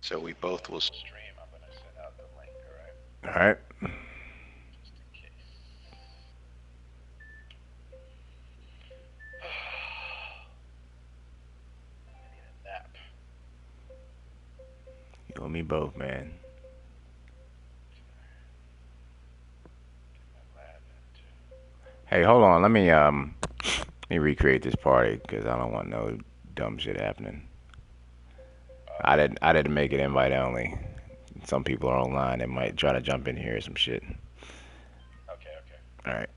So we both will stream. I'm going to send out the link, all All right. right? Just in case. I need a nap. You and me both, man. Get my lab in too. Hey, hold on. Let me recreate this party because I don't want no dumb shit happening. I didn't make it invite only. Some people are online. They might try to jump in here or some shit. Okay, okay. All right.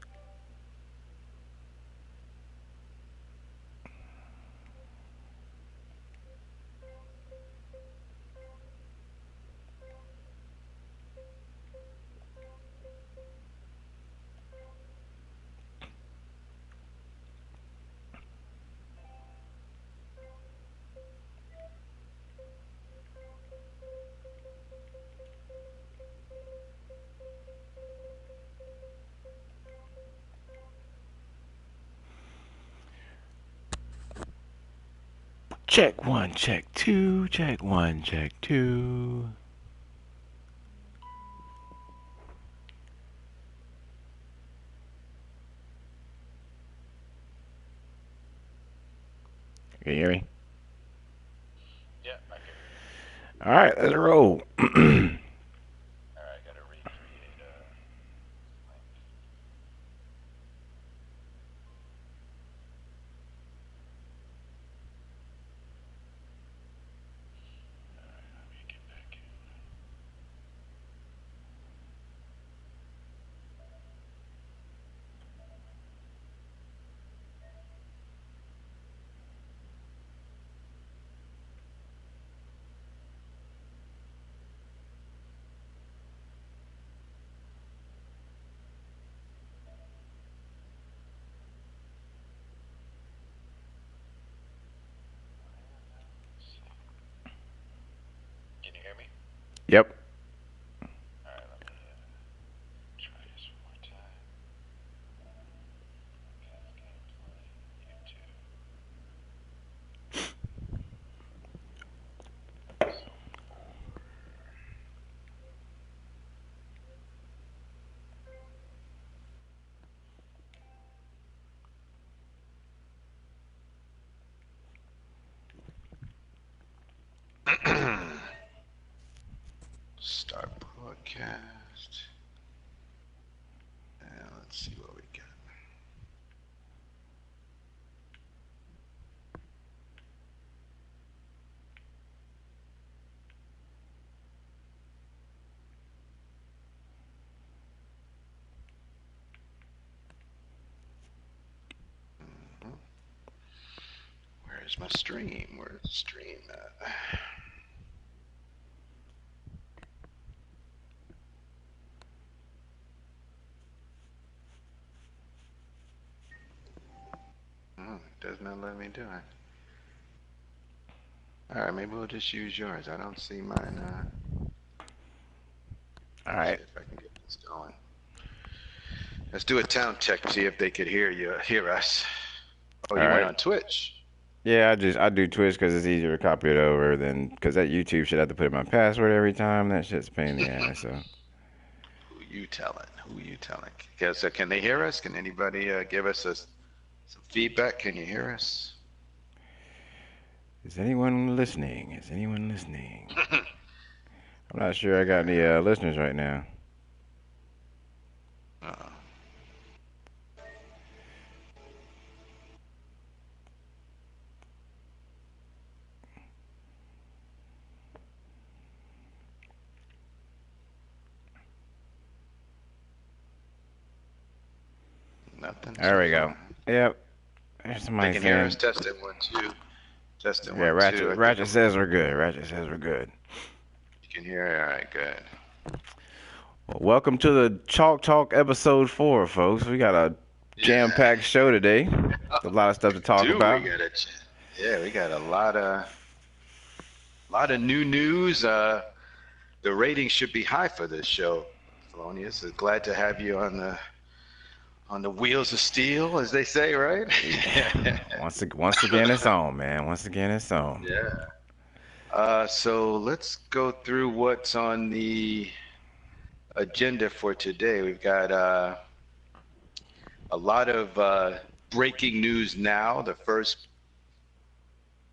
Check one, check two, check one, check two. Can you hear me? Yeah, I can hear you. All right, let's roll. All right, I got to recreate a link. All right, let me get back in. Let's see. Can you hear me? Yep. All right, let me try this one more time. Podcast gameplay, YouTube. Episode 4. Start podcast. And let's see what we got. Mhm. Where's my stream? Where's the stream at? Oh, it does not let me do it. All right, maybe we'll just use yours. I don't see mine. All See right. if I can get this going. Let's do a town check. See if they could hear us. Oh, All you went right. on Twitch. Yeah, I do Twitch because it's easier to copy it over than because that YouTube shit I have to put in my password every time. That shit's a pain in the ass. So Who you telling? Who you telling? Okay, so can they hear us? Can anybody give us some feedback? Can you hear us? is anyone listening? Is anyone listening? I'm not sure I got any listeners right now. uh, Nothing There so we go. far. Yep. There's They somebody can hear us. saying. Testing 1 2. Testing Yeah, 1 2. I think Ratchet says we're good. Ratchet says we're good. you can hear. All right, good. Well, welcome to the Chalk Talk episode 4, folks. We got a jam-packed Yeah. show today. A lot of stuff to talk Dude, about. we got a lot of new news. The ratings should be high for this show. Thelonious, glad to have you on the wheels of steel, as they say, right? Once again, it's on, man. Once again, it's on. Yeah. So let's go through what's on the agenda for today. We've got a lot of breaking news now. The first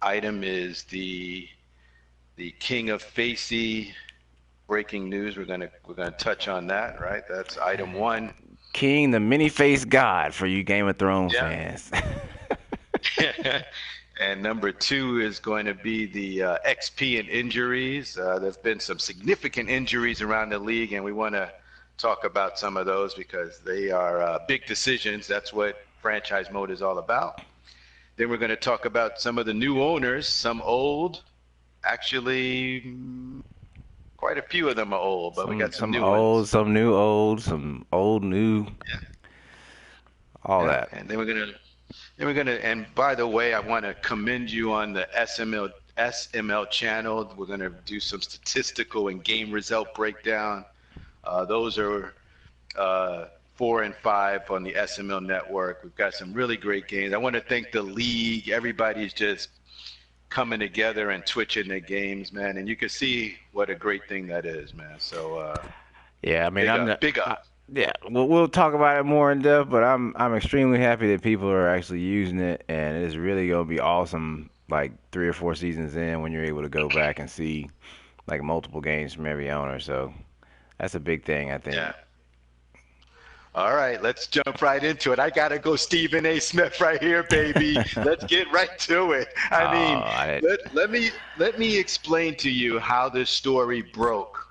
item is the King of Facey breaking news. We're gonna touch on that, right? That's item one. King, the many-faced god for you Game of Thrones Yeah. fans. And number two is going to be the XP and injuries. There's been some significant injuries around the league, and we want to talk about some of those because they are big decisions. That's what franchise mode is all about. Then we're going to talk about some of the new owners, some old, actually, quite a few of them are old, but we some got some some new old, ones. some new old, some old new, Yeah, all yeah. that. And and by the way, I want to commend you on the SML channel. We're gonna do some statistical and game result breakdown. Those are 4 and 5 on the SML network. We've got some really great games. I want to thank the league. Everybody's just coming together and twitching their games, man. And you can see what a great thing that is, man. So Yeah, I mean, big I'm up, not. big up. Yeah, we'll talk about it more in depth, but I'm extremely happy that people are actually using it, and it's really gonna be awesome. Like 3 or 4 seasons in, when you're able to go back and see like multiple games from every owner, so that's a big thing, I think. Yeah. All right, let's jump right into it. I gotta go Stephen A. Smith right here, baby. Let's get right to it. I mean, I let me explain to you how this story broke.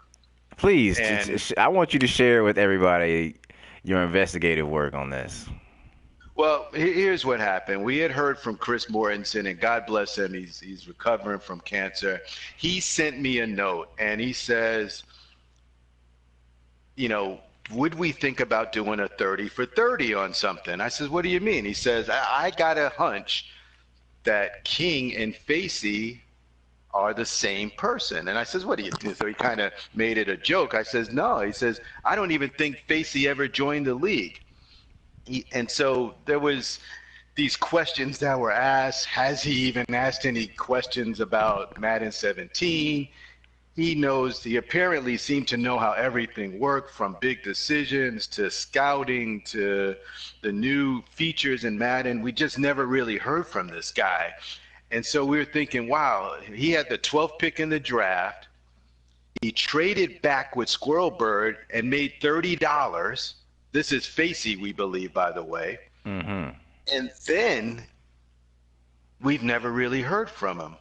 Please, And I want you to share with everybody your investigative work on this. well, here's what happened. We had heard from Chris Mortensen, and God bless him. He's recovering from cancer. He sent me a note, and he says, you know, would we think about doing a 30 for 30 on something? I says, what do you mean? He says, I got a hunch that King and Facey are the same person. And I says, what do you do? So he kind of made it a joke. I says, no. He says, I don't even think Facey ever joined the league. And so there was these questions that were asked. Has he even asked any questions about Madden 17? He apparently seemed to know how everything worked, from big decisions to scouting to the new features in Madden. We just never really heard from this guy. And so we were thinking, wow, he had the 12th pick in the draft. He traded back with Squirrel Bird and made $30. This is Facey, we believe, by the way. Mm-hmm. And then we've never really heard from him.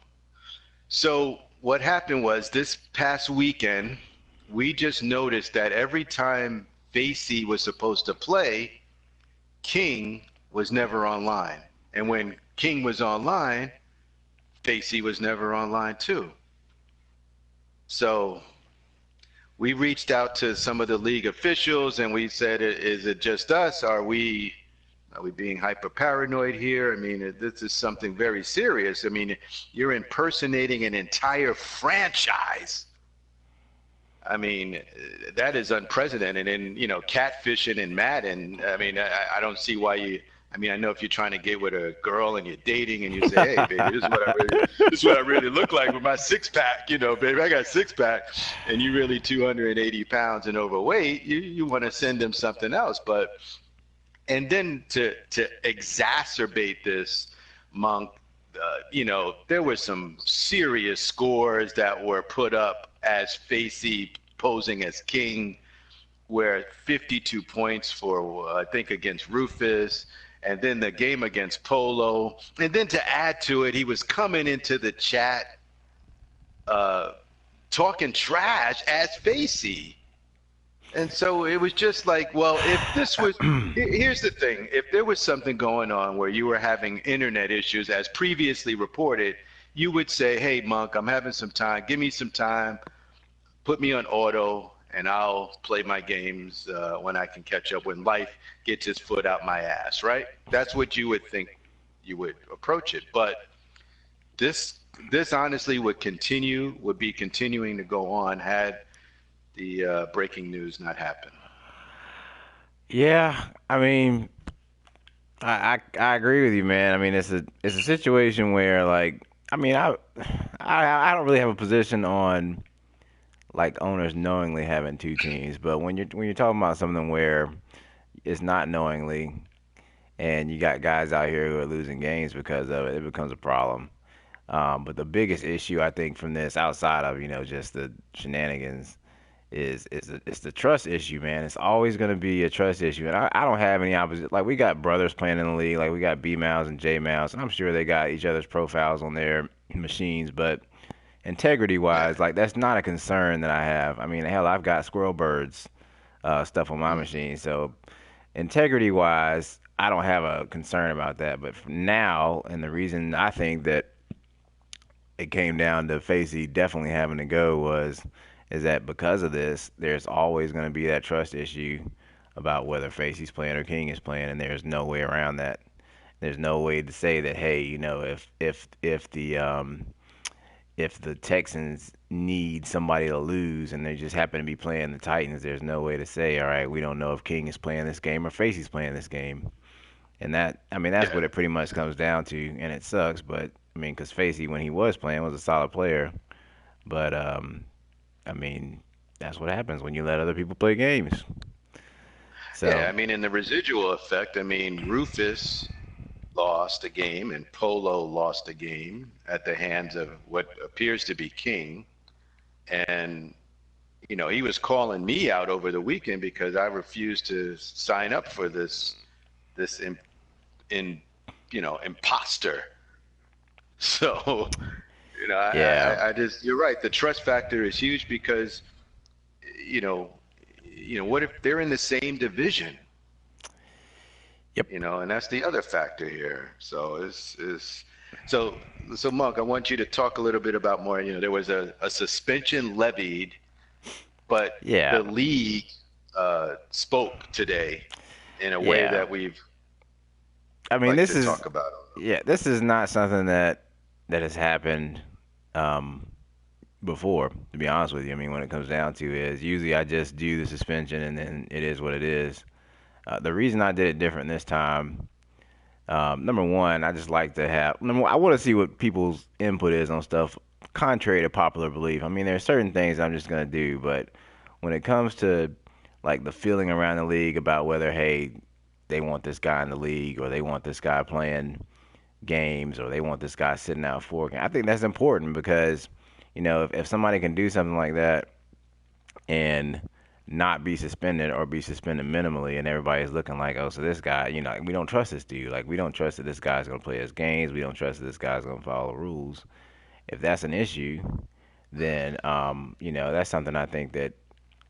So what happened was, this past weekend, we just noticed that every time Facey was supposed to play, King was never online. And when King was online, Facey was never online too. So we reached out to some of the league officials and we said, is it just us? Are we being hyper paranoid here? I mean, this is something very serious. I mean, you're impersonating an entire franchise. I mean, that is unprecedented. And, catfishing in Madden, I mean, I don't see why you. I mean, I know if you're trying to get with a girl and you're dating and you say, "Hey, baby, this is what I really look like with my six pack," baby, I got a six pack, and you're really 280 pounds and overweight, you want to send them something else. But and then to exacerbate this, Monk, there were some serious scores that were put up as Facey posing as King, where 52 points for I think against Rufus, and then the game against Polo, and then to add to it, he was coming into the chat talking trash as Facey. And so it was just like, well, if this was, here's the thing. If there was something going on where you were having internet issues, as previously reported, you would say, hey, Monk, I'm having some time. Give me some time. Put me on auto, and I'll play my games when I can catch up, when life gets its foot out my ass, right? That's what you would think you would approach it. But this this honestly would be continuing to go on had the breaking news not happened. Yeah, I mean, I agree with you, man. I mean, it's a situation where like I mean, I don't really have a position on like owners knowingly having two teams, but when you're talking about something where it's not knowingly, and you got guys out here who are losing games because of it, it becomes a problem. But the biggest issue I think from this, outside of just the shenanigans, it's the trust issue, man. It's always going to be a trust issue, and I don't have any opposite. Like we got brothers playing in the league, like we got B Mouse and J Mouse, and I'm sure they got each other's profiles on their machines, but integrity Yeah. wise, like that's not a concern that I have. I mean, hell, I've got squirrel birds stuff on my Mm. machine, so integrity wise, I don't have a concern about that. But for now, and the reason I think that it came down to Facey definitely having to go was is that because of this, there's always going to be that trust issue about whether Facey's playing or King is playing, and there's no way around that. There's no way to say that, hey, if the Texans need somebody to lose and they just happen to be playing the Titans, there's no way to say, all right, we don't know if King is playing this game or Facey's playing this game. And I mean, that's Yeah. what it pretty much comes down to, and it sucks. But I mean, because Facey, when he was playing, was a solid player. But I mean, that's what happens when you let other people play games. Yeah. So I mean, in the residual effect, I mean, Rufus lost a game and Polo lost a game at the hands of what appears to be King. And, he was calling me out over the weekend because I refused to sign up for this in imposter. So, yeah, I just, you're right. The trust factor is huge because, you know, what if they're in the same division? yep, And that's the other factor here. So so so Monk, I want you to talk a little bit about more. There was a suspension levied, but yeah, the league spoke today in a way yeah. that we've I mean, like this to is talk about. yeah, this is not something that has happened um, before. To be honest with you, I mean, when it comes down to is usually I just do the suspension and then it is what it is. The reason I did it different this time, number one, I just like to have. I want to see what people's input is on stuff contrary to popular belief. I mean, there are certain things I'm just gonna do, but when it comes to like the feeling around the league about whether hey they want this guy in the league or they want this guy playing games or they want this guy sitting out for, I think that's important because if somebody can do something like that and not be suspended or be suspended minimally and everybody's looking like, oh, so this guy, like, we don't trust this dude. Like, we don't trust that this guy's going to play his games. We don't trust that this guy's going to follow the rules. If that's an issue, then, that's something I think that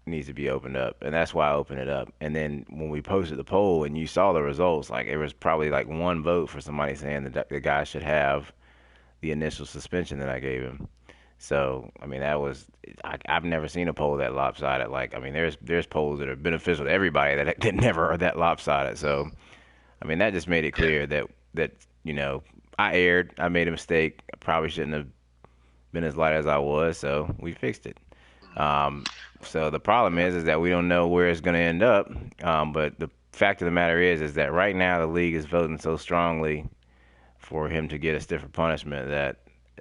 needs to be opened up. And that's why I opened it up. And then when we posted the poll and you saw the results, like, it was probably like one vote for somebody saying that the guy should have the initial suspension that I gave him. So I mean that was I've never seen a poll that lopsided. Like I mean there's polls that are beneficial to everybody that never are that lopsided. So I mean that just made it Yeah. clear that I erred. I made a mistake. I probably shouldn't have been as light as I was. So we fixed it. Um, so the problem is that we don't know where it's going to end up. But the fact of the matter is that right now the league is voting so strongly for him to get a stiffer punishment that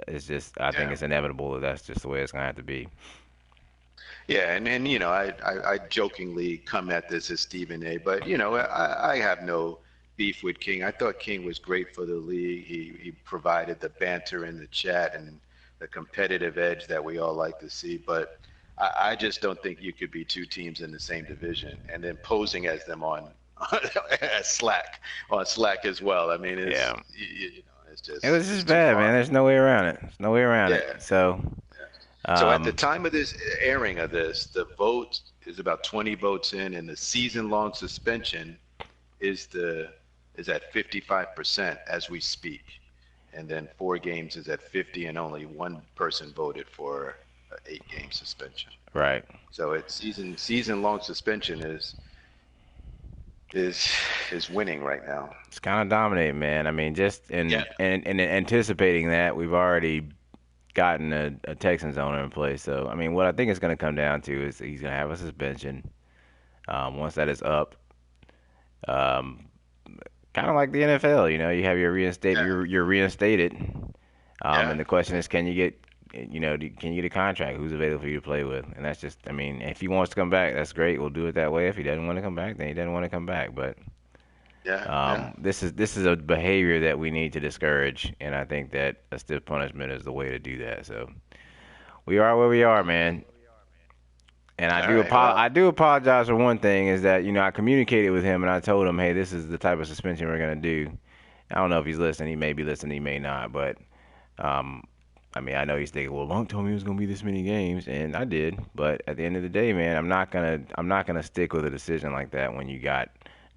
it's just I think Yeah. it's inevitable that that's just the way it's gonna have to be. Yeah, and I jokingly come at this as Stephen A, but I have no beef with King. I thought King was great for the league. He provided the banter in the chat and the competitive edge that we all like to see. But I just don't think you could be two teams in the same division and then posing as them on as Slack as well. I mean, Yeah, it's it just was it's just too bad, man. far. There's no way around it. There's no way around it. Yeah. So, So at the um, time of this airing of this, the vote is about 20 votes in, and the season-long suspension is the is at 55% as we speak, and then 4 games is at 50, and only one person voted for an 8-game suspension. right. So it's season-long suspension is is winning right now. It's kind of dominating, man. I mean, just Yeah. in anticipating that, we've already gotten a Texans owner in place. So, I mean, what I think it's going to come down to is he's going to have a suspension. Once that is up, um, kind of like the NFL, you have your reinstate, Yeah. you're reinstated. And Yeah. the question Yeah. is, can you get, can you get a contract? Who's available for you to play with? And that's just, I mean, if he wants to come back, that's great. We'll do it that way. If he doesn't want to come back, then he doesn't want to come back. But Yeah. Yeah. this is a behavior that we need to discourage, and I think that a stiff punishment is the way to do that. So we are where we are, man. And All right. I Well. do apologize for one thing is that I communicated with him and I told him, hey, this is the type of suspension we're gonna do. I don't know if he's listening. He may be listening. He may not. But um, I mean, I know he's thinking, well, Monk told me it was gonna be this many games, and I did. But at the end of the day, man, I'm not gonna stick with a decision like that when you got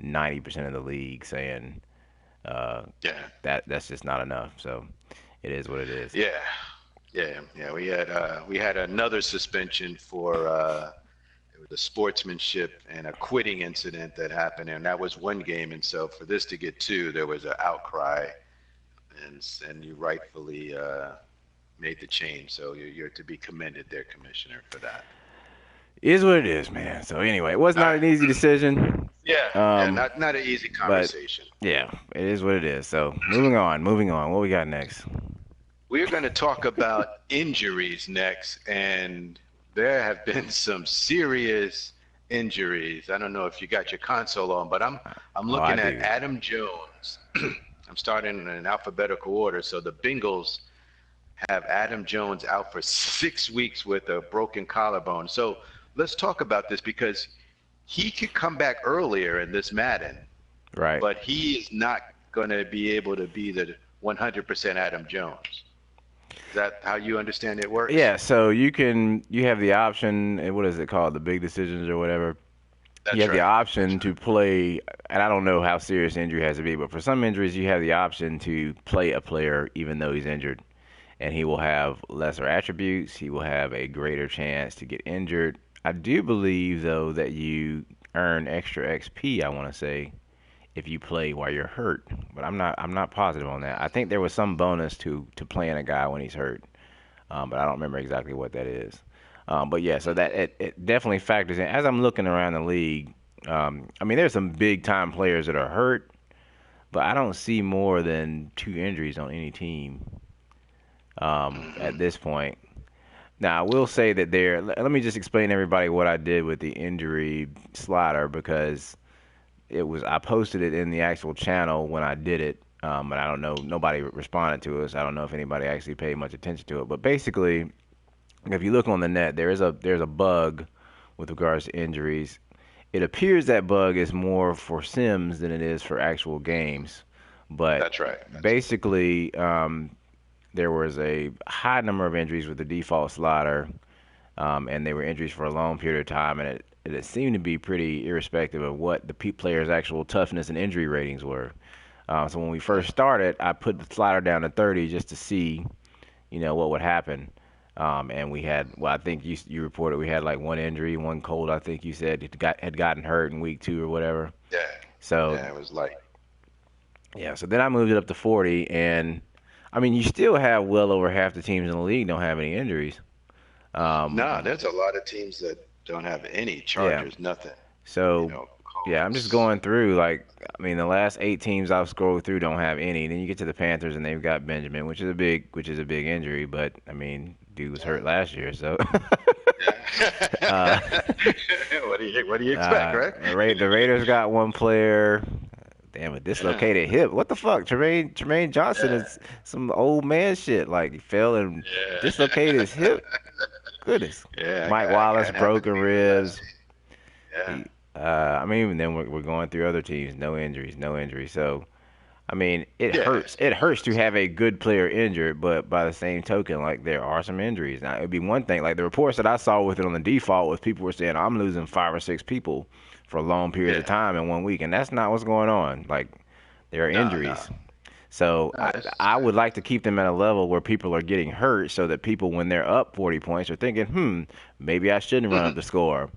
90% of the league saying uh, Yeah. that's just not enough. So it is what it is. Yeah. Yeah. Yeah. We had another suspension for it was a sportsmanship and a quitting incident that happened, and that was one game. And so for this to get two, there was an outcry, and you rightfully made the change. So you're to be commended there, Commissioner, for that. It is what it is, man. So anyway, it was All not right. an easy decision. Yeah. Yeah. Um, Not an easy but conversation. yeah, it is what it is. So moving on. What we got next? We're going to talk about injuries next, and there have been some serious injuries. I don't know if you got your console on, but I'm Oh, I looking at do. Adam Jones. I'm starting in an alphabetical order. So the Bengals have Adam Jones out for 6 weeks with a broken collarbone. So let's talk about this because he could come back earlier in this Madden, Right. but he is not going to be able to be the 100% Adam Jones. Is that how you understand it works? Yeah. So you have the option. What is it called? The big decisions or whatever. You That's have the right. That's option right. to play, and I don't know how serious the injury has to be, but for some injuries, you have the option to play a player even though he's injured, and he will have lesser attributes. He will have a greater chance to get injured. I do believe though that you earn extra XP. I want to say if you play while you're hurt, but I'm not positive on that. I think there was some bonus to playing a guy when he's hurt, but I don't remember exactly what that is. But yeah, so that it definitely factors in. As I'm looking around the league, I mean, there's some big time players that are hurt, but I don't see more than two injuries on any team at Mm-hmm. this point. Now, I will say that let me just explain to everybody what I did with the injury slider because I posted it in the actual channel when I did it, but I don't know, nobody responded to us. I don't know if anybody actually paid much attention to it. But basically, if you look on the net, there's a bug with regards to injuries. It appears that bug is more for sims than it is for actual games. But That's right. That's basically, there was a high number of injuries with the default slider, and they were injuries for a long period of time, and it seemed to be pretty irrespective of what the player's actual toughness and injury ratings were. So when we first yeah. started, I put the slider down to 30 just to see, what would happen. And we had, well, I think you reported we had like one injury, one cold. I think you said had gotten hurt in week 2 or whatever. Yeah. So Yeah. It was like yeah, so then I moved it up to 40, and I mean you still have well over half the teams in the league don't have any injuries. no. Um, There's a lot of teams that don't have any yeah, Chargers, nothing. so yeah, I'm just Colts. going through like I mean the last 8 teams I've scrolled through don't have any. Then you get to the Panthers and they've got Benjamin, which is a big injury, but I mean dude was hurt Yeah. last year, so uh, Yeah. What do you expect, right? The Raiders got one player. Damn, a Yeah. dislocated hip. What the fuck? Tremaine Johnson Yeah. is some old man shit. Like he fell and Yeah. dislocated his hip. Goodness. Yeah. Mike I Wallace got happened to broken me last ribs. year. Yeah. He, I mean, even then we're going through other teams. No injuries, no injuries. So I mean, it Yeah. hurts. It hurts to have a good player injured, but by the same token, like there are some injuries. Now it'd be one thing. Like the reports that I saw with it on the default was people were saying I'm losing 5 or 6 people for long periods of Yeah. time in one week, and that's not what's going on. Like there are No. No. injuries. So No. I, It's I would like to keep them at a level where people are getting hurt so that people, when they're up 40 points, are thinking, maybe I shouldn't run up the score.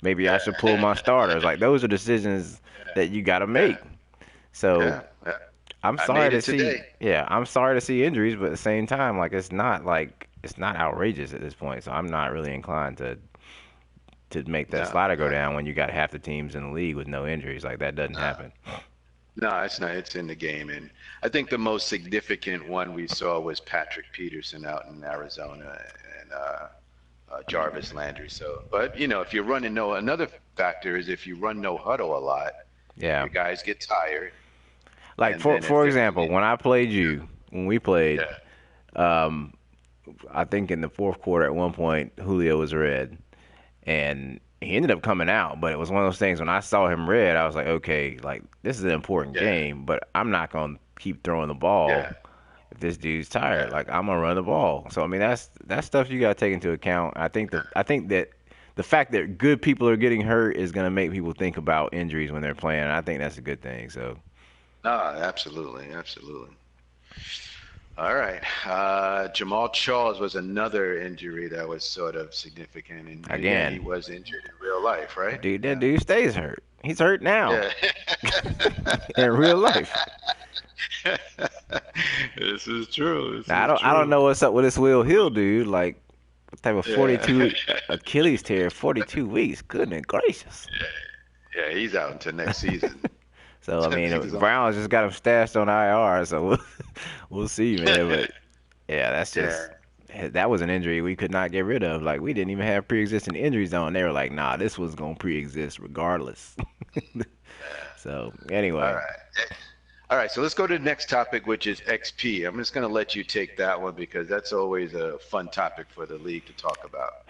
Maybe I should pull yeah. my starters. Like those are decisions that you got to Yeah. make. So Yeah. Yeah. I'm I sorry made to it see, today. yeah, I'm sorry to see injuries, but at the same time, it's not outrageous at this point. So I'm not really inclined to make that No. slider go No. down when you got half the teams in the league with no injuries. Like that doesn't No. happen. No, it's not. It's in the game, and I think the most significant one we saw was Patrick Peterson out in Arizona and Jarvis Landry. So, but if you're running no, another factor is if you run no huddle a lot, Yeah. your guys get tired, Like and for then if for they're example, when I played you, when we played, yeah, um, I think in the fourth quarter at one point Julio was red, and he ended up coming out. But it was one of those things when I saw him red, I was like, okay, like this is an important yeah, game, but I'm not gonna keep throwing the ball yeah, if this dude's tired. yeah. Like I'm gonna run the ball. So I mean that's stuff you gotta take into account. I think that the fact that good people are getting hurt is gonna make people think about injuries when they're playing. I think that's a good thing. So No, absolutely, absolutely. All right. Jamal Charles was another injury that was sort of significant, and again, he again, was injured in real life, right? that Yeah. dude stays hurt. He's hurt now Yeah. in real life. This is true. This Now is I don't true. know what's up with this Will Hill dude. Like what type of Yeah. 42 Achilles tear, 42 weeks. Goodness gracious. Yeah, he's out until next season. So I I mean, think the it's only. Browns just got him stashed on IR. So we'll see, man. But yeah, that's Yeah. just that was an injury we could not get rid of. Like we didn't even have pre-existing injuries on. They were like, nah, this was gonna pre-exist regardless. So All anyway, right. All right. So let's go to the next topic, which is XP. I'm just going to let you take that one because that's always a fun topic for the league to talk about.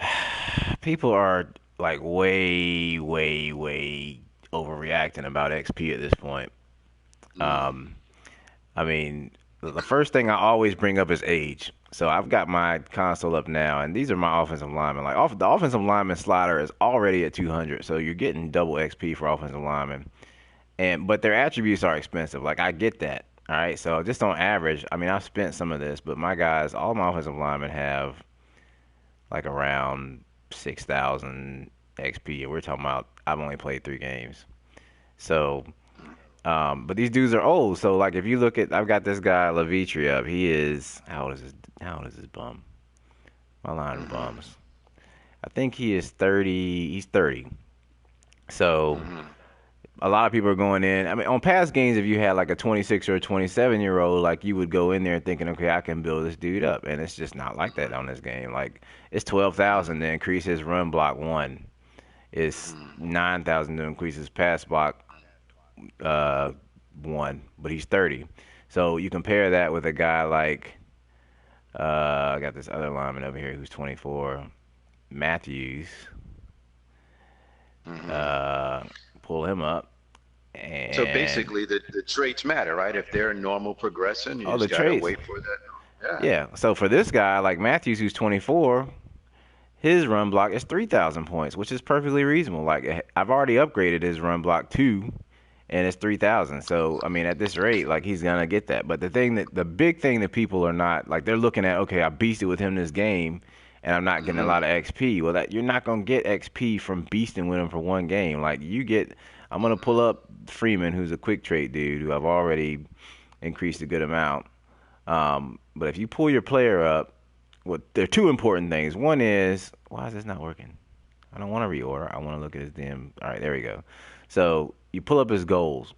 people are like way overreacting about XP at this point. Mm, Um, I mean, the first thing I always bring up is age. So I've got my console up now, and these are my offensive linemen. Like the offensive lineman slider is already at 200, so you're getting double XP for offensive linemen. And but their attributes are expensive. Like I get that. All right, so just on average, I mean I've spent some of this, but my guys, all my offensive linemen have like around 6,000 XP, and we're talking about I've only played 3 games. So but these dudes are old. So like if you look at, I've got this guy Lavitri up. He is how old is this bum? My line of mm-hmm, bums. I think he is 30. He's 30. So mm-hmm, a lot of people are going in. I mean, on past games, if you had like a 26 or a 27-year-old, like you would go in there thinking, okay, I can build this dude up, and it's just not like that on this game. Like it's 12,000 to increase his run block one. It's mm-hmm. 9,000 to increase his pass block uh, one, but he's 30. So you compare that with a guy like I got this other lineman over here who's 24, Matthews. Mm-hmm. Uh, pull him up, So and basically, the traits matter, right? If they're normal progressing, you oh, the just got to traits. wait for that. Yeah. Yeah. So for this guy like Matthews, who's 24, his run block is 3,000 points, which is perfectly reasonable. Like I've already upgraded his run block two, and it's 3,000. So I mean, at this rate, like he's gonna get that. But the big thing that people are not like, they're looking at, okay, I beasted with him this game, and I'm not getting a Mm-hmm. lot of XP. Well, that you're not gonna get XP from beasting with him for one game. Like you get, I'm gonna pull up Freeman, who's a quick trade dude, who I've already increased a good amount. But if you pull your player up, well, there are two important things. One is, why is this not working? I don't want to reorder. I want to look at his damn. All right, there we go. So you pull up his goals.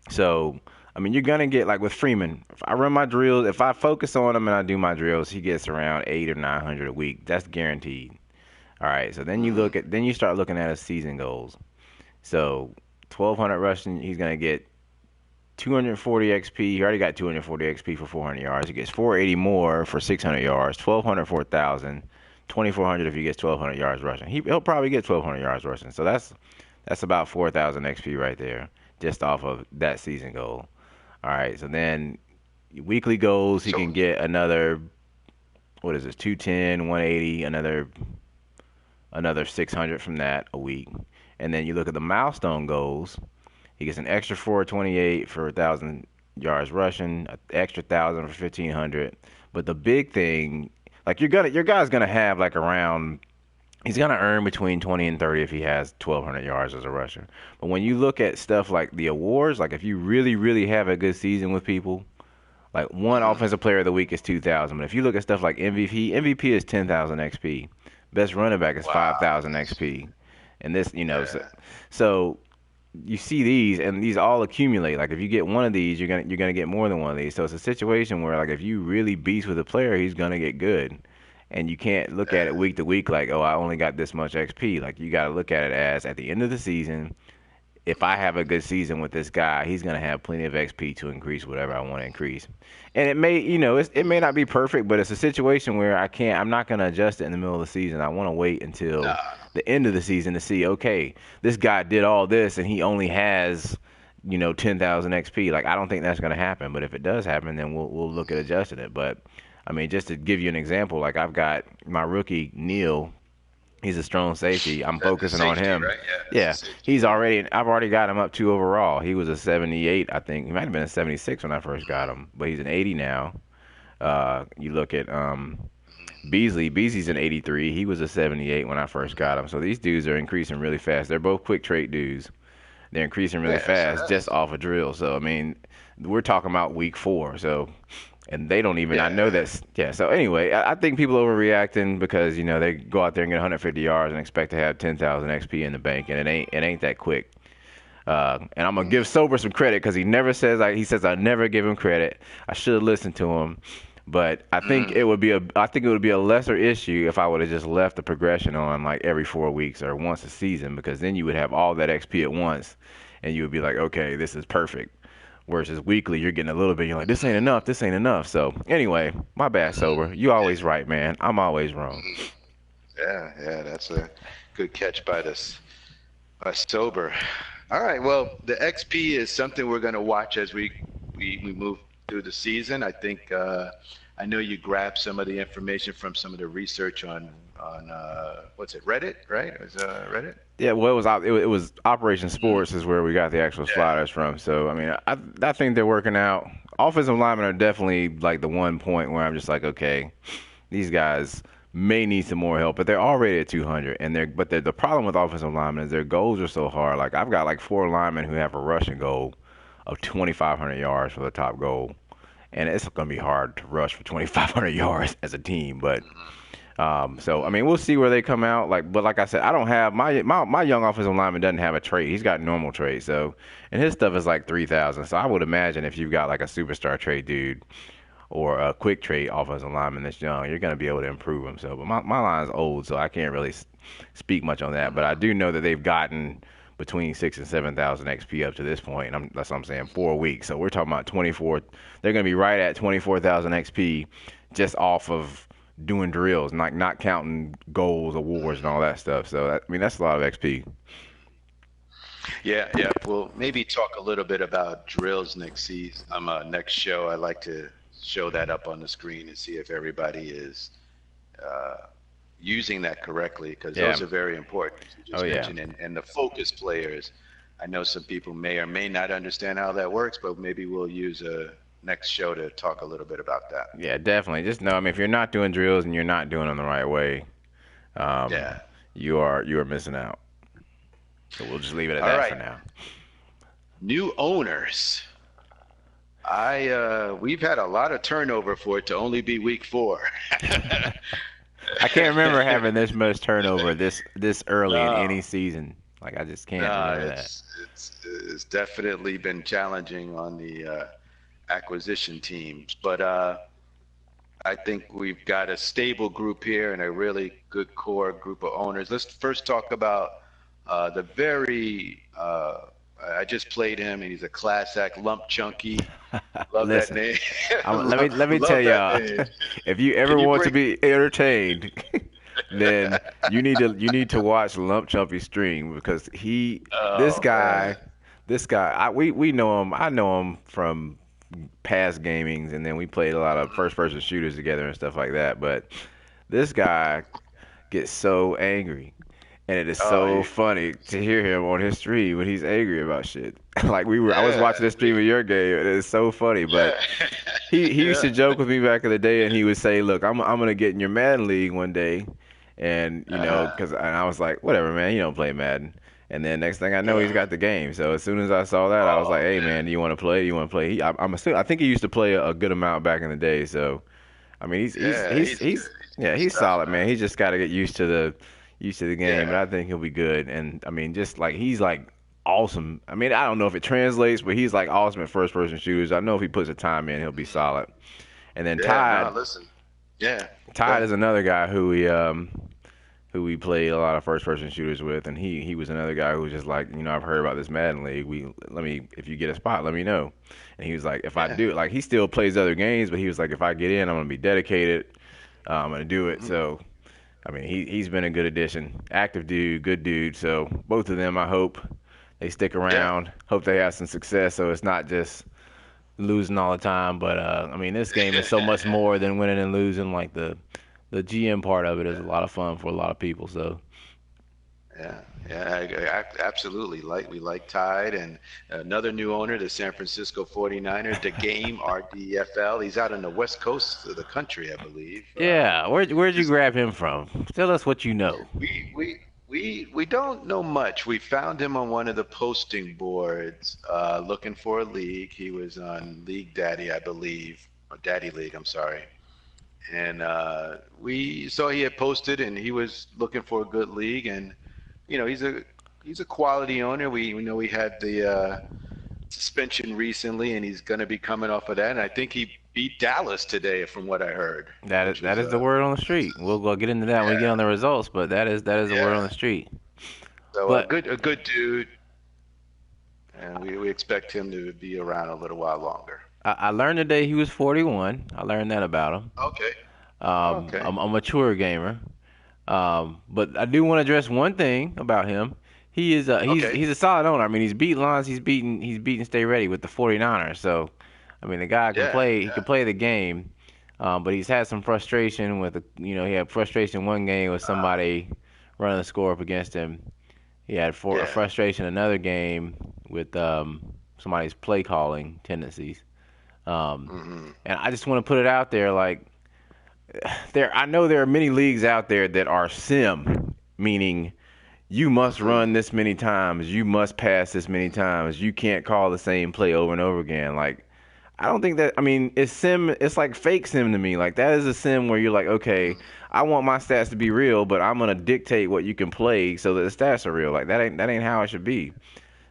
So I mean, you're gonna get like with Freeman. If I run my drills, if I focus on him and I do my drills, he gets around 800 or 900 a week. That's guaranteed. All right. So Mm-hmm. then you start looking at his season goals. So 1,200 rushing, he's gonna get 240 XP. He already got 240 XP for 400 yards. He gets 480 more for 600 yards. 1,200 for 1,000. 2,400 if he gets 1,200 yards rushing. He'll probably get 1,200 yards rushing. So that's about 4,000 XP right there, just off of that season goal. All right. So then weekly goals, he So can get another, what is this? 210, 180, another 600 from that a week. And then you look at the milestone goals. He gets an extra 428 for 1,000 yards rushing, an extra 1,000 for 1,500. But the big thing, like your guy's gonna have like around, he's gonna earn between 20 and 30 if he has 1,200 yards as a rusher. But when you look at stuff like the awards, like if you really have a good season with people, like one mm-hmm. offensive player of the week is 2,000. But if you look at stuff like MVP is 10,000 XP. Best running back is Wow. 5,000 XP. And this, Yeah. so you see these and these all accumulate. Like if you get one of these, you're gonna get more than one of these. So it's a situation where like if you really beast with a player, he's gonna get good. And you can't look at it week to week like, oh, I only got this much XP. Like you got to look at it as at the end of the season, if I have a good season with this guy, he's gonna have plenty of XP to increase whatever I want to increase. And it may, it may not be perfect, but it's a situation where I'm not gonna adjust it in the middle of the season. I want to wait until Nah. the end of the season to see, okay, this guy did all this and he only has, 10,000 XP. Like I don't think that's gonna happen, but if it does happen, then we'll look at adjusting it. But I mean, just to give you an example, like I've got my rookie Neil. He's a strong safety. I'm That the focusing on safety, him. right? Yeah, that's the Yeah, safety. he's already. I've already got him up two overall. He was a 78, I think. He might have been a 76 when I first got him, but he's an 80 now. You look at Beasley. Beasley's an 83. He was a 78 when I first got him. So these dudes are increasing really fast. They're both quick trait dudes. They're increasing really Yeah, so fast just that's off a drill. So I mean, we're talking about week 4. So and they don't even. I yeah, know that's yeah. So anyway, I think people overreacting because they go out there and get 150 yards and expect to have 10,000 XP in the bank, and it ain't that quick. And I'm gonna give Sober some credit because he never says he says I never give him credit. I should have listened to him, but I think it would be a lesser issue if I would have just left the progression on like every 4 weeks or once a season because then you would have all that XP at once, and you would be like, okay, this is perfect. Versus weekly, you're getting a little bit. You're like, this ain't enough. This ain't enough. So anyway, my bad, Sober. You always right, man. I'm always wrong. yeah, yeah. That's a good catch by this sober. All right. Well, the XP is something we're going to watch as we move through the season. I think I know you grabbed some of the information from some of the research on what's it, Reddit, right? It was Reddit. Yeah, well, it was Operation Mm, Sports is where we got the actual yeah. sliders from. So I mean, I think they're working out. Offensive linemen are definitely like the one point where I'm just like, okay, these guys may need some more help, but they're already at 200, and the problem with offensive linemen is their goals are so hard. Like I've got like 4 linemen who have a rushing goal of 2,500 yards for the top goal, and it's gonna be hard to rush for 2,500 yards as a team, but. So I mean, we'll see where they come out. But like I said, I don't have my young offensive lineman doesn't have a trait. He's got normal traits. So, and his stuff is like 3,000. So I would imagine if you've got like a superstar trait dude or a quick trait offensive lineman that's young, you're gonna be able to improve him. So, but my line's old, so I can't really speak much on that. But I do know that they've gotten between 6 and 7,000 XP up to this point. That's what I'm saying. 4 weeks. So we're talking about 24. They're gonna be right at 24,000 XP just off of doing drills, not counting goals, awards, and all that stuff. So I mean, that's a lot of XP. Yeah, yeah. We'll maybe talk a little bit about drills next season. Next show. I like to show that up on the screen and see if everybody is uh, using that correctly because Yeah. those are very important. As you Oh just yeah. mentioned, and the focus players. I know some people may or may not understand how that works, but maybe we'll use a next show to talk a little bit about that. Yeah, definitely. Just know, I mean, if you're not doing drills and you're not doing them the right way, um, Yeah. you are missing out. So we'll just leave it at All that for right. now. New owners. We've had a lot of turnover for it to only be week 4. I can't remember having this much turnover this early in No, any season. Like I just can't no, remember that. it's definitely been challenging on the acquisition teams, but I think we've got a stable group here and a really good core group of owners. Let's first talk about the very. I just played him, and he's a class act, Lump Chunky. Love that Listen, name. let me tell Love that y'all, name. if you Can ever you want to break? be entertained, then you need to watch Lump Chumpy stream because this Oh man. guy this guy we know him. I know him from past gamings, and then we played a lot of first person shooters together and stuff like that. But this guy gets so angry. And it is Oh, so funny to hear him on his stream when he's angry about shit. I was yeah, watching the stream of your game, and it's so funny. But yeah, he used yeah. to joke with me back in the day, and he would say, "Look, I'm gonna get in your Madden league one day," and Uh-huh. because and I was like, "Whatever, man, you don't play Madden." And then next thing I know, he's Uh, got the game. So as soon as I saw that, I was like, oh "Hey, man, man. do you want to play? Do you want to play?" I think he used to play a good amount back in the day. So I mean, Yeah, he's good. He's yeah, good he's stuff, solid, man. man. He's just got to get used to the game, Yeah. but I think he'll be good. And I mean, just like he's like awesome. I mean, I don't know if it translates, but he's like awesome at first person shooters. I know if he puts the time in, he'll be solid. And then Yeah, no, Tide, listen. Yeah, go Tide ahead. is another guy who we play a lot of first person shooters with, and he was another guy who was just like, I've heard about this Madden league. Let me if you get a spot, let me know. And he was like, if I Yeah. do, like he still plays other games, but he was like, if I get in, I'm gonna be dedicated. I'm gonna do it. Hmm. So I mean, he's been a good addition, active dude, good dude. So both of them, I hope they stick Yeah. around. Hope they have some success, so it's not just losing all the time. But I mean, this game is so much more than winning and losing. Like the GM part of it is a lot of fun for a lot of people. So Yeah, yeah, absolutely. Like we like Tide and another new owner, the San Francisco 49ers, the game RDFL. He's out on the west coast of the country, I believe. yeah, where'd you Just grab him from? Tell us what you know. we don't know much. We found him on one of the posting boards, looking for a league. He was on League Daddy, I believe, or Daddy League. I'm sorry. And we saw he had posted, and he was looking for a good league. And he's a quality owner. We know he had the suspension recently, and he's going to be coming off of that. And I think he beat Dallas today, from what I heard, That is which that was is the word on the street. We'll go get into that when we get on the results, but that is the word yeah. on the street. So a But good dude, and we expect him to be around a little while longer. I learned today he was 41. I learned that about him. Okay. Okay. I'm a mature gamer. But I do want to address one thing about him. He is Okay. he's a solid owner. I mean, he's beaten lines. He's beaten Stay Ready with the 49ers. So, I mean, the guy can Yeah. play. He can Yeah. play the game. But he's had some frustration with he had frustration one game with somebody running the score up against him. He had a Yeah. frustration another game with somebody's play calling tendencies. Um, Hmm. and I just want to put it out there, like I know there are many leagues out there that are sim, meaning you must Hmm. run this many times, you must pass this many times, you can't call the same play over and over again. Like I don't think that. I mean, it's sim. It's like fake sim to me. Like that is a sim where you're like, okay, I want my stats to be real, but I'm gonna dictate what you can play so that the stats are real. Like that ain't how it should be.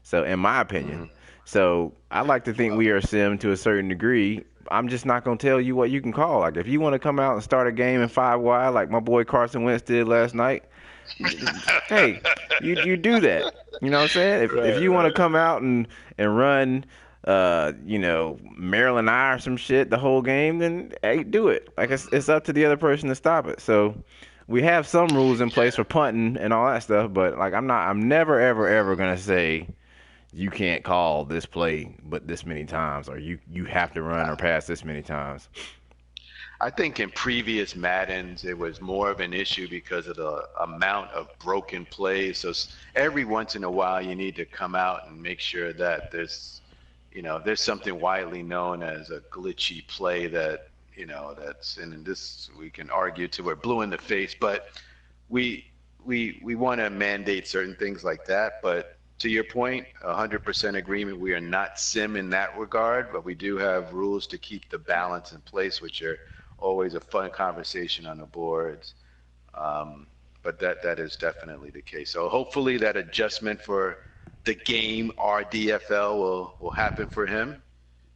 So, in my opinion, Hmm. so I like to think Well, we are sim to a certain degree. I'm just not gonna tell you what you can call. Like if you want to come out and start a game in five wide, like my boy Carson Wentz did last night, hey, you do that. You know what I'm saying? If right. you want to Right. come out and run, Maryland Eye or some shit the whole game, then hey, do it. Like it's up to the other person to stop it. So we have some rules in place for punting and all that stuff, but like I'm never ever ever gonna say you can't call this play but this many times or you have to run or pass this many times. I think in previous Maddens, it was more of an issue because of the amount of broken plays. So every once in a while, you need to come out and make sure that there's something widely known as a glitchy play that's, and this we can argue to we're blue in the face, but we we want to mandate certain things like that. But to your point, 100% agreement. We are not sim in that regard, but we do have rules to keep the balance in place, which are always a fun conversation on the boards. Um, but that is definitely the case. So hopefully that adjustment for the game RDFL will happen for him.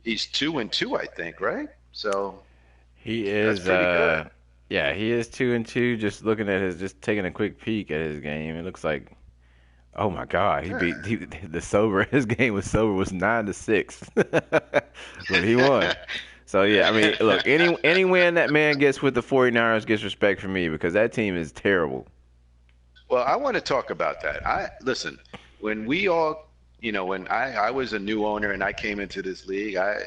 He's 2-2, I think, right? So He that's is pretty good. yeah, he is 2-2. Just looking at just taking a quick peek at his game, it looks like oh my God, the sober his game was sober was 9-6, but he won. So yeah, I mean, look, any win that man gets with the 49ers gets respect from me because that team is terrible. Well, I want to talk about that. I listen, when we all, when I was a new owner and I came into this league, I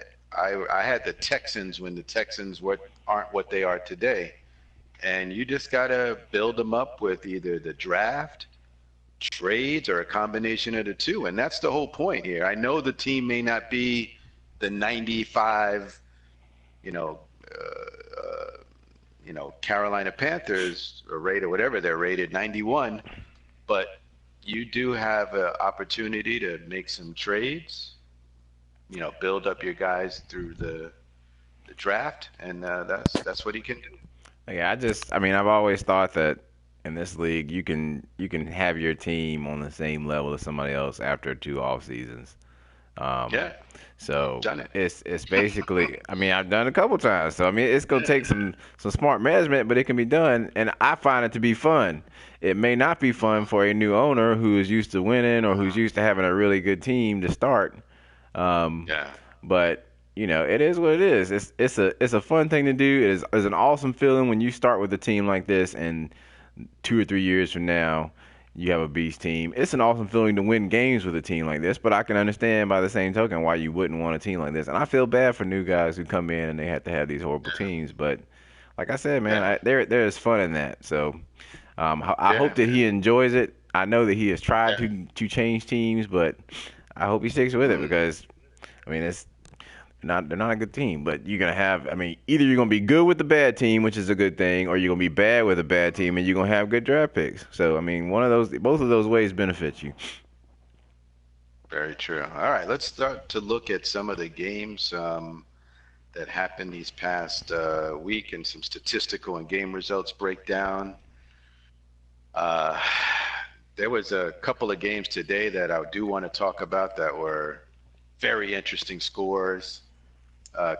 had the Texans when the Texans aren't what they are today. And you just got to build them up with either the draft, trades, or a combination of the two. And that's the whole point here. I know the team may not be the 95, you know, Carolina Panthers are rated whatever they're rated 91, but you do have an opportunity to make some trades, build up your guys through the draft, and that's what he can do. Yeah, I mean, I've always thought that in this league, you can have your team on the same level as somebody else after 2 off seasons. Um, Yeah, I've so done it. it's basically, I mean, I've done it a couple times. So I mean, it's gonna take some smart management, but it can be done, and I find it to be fun. It may not be fun for a new owner who is used to winning or who's used to having a really good team to start. Um, Yeah, but it is what it is. It's a fun thing to do. It's an awesome feeling when you start with a team like this, and 2 or 3 years from now, you have a beast team. It's an awesome feeling to win games with a team like this, but I can understand by the same token why you wouldn't want a team like this. And I feel bad for new guys who come in and they have to have these horrible teams. But like I said, man, yeah, there's fun in that. So I hope yeah, that man. he enjoys it. I know that he has tried Yeah. to change teams, but I hope he sticks with it Mm. because I mean it's not they're not a good team, but you're gonna have. I mean, either you're gonna be good with the bad team, which is a good thing, or you're gonna be bad with a bad team, and you're gonna have good draft picks. So I mean, both of those ways benefit you. Very true. All right, let's start to look at some of the games that happened these past week and some statistical and game results breakdown. Uh, there was a couple of games today that I do want to talk about that were very interesting scores.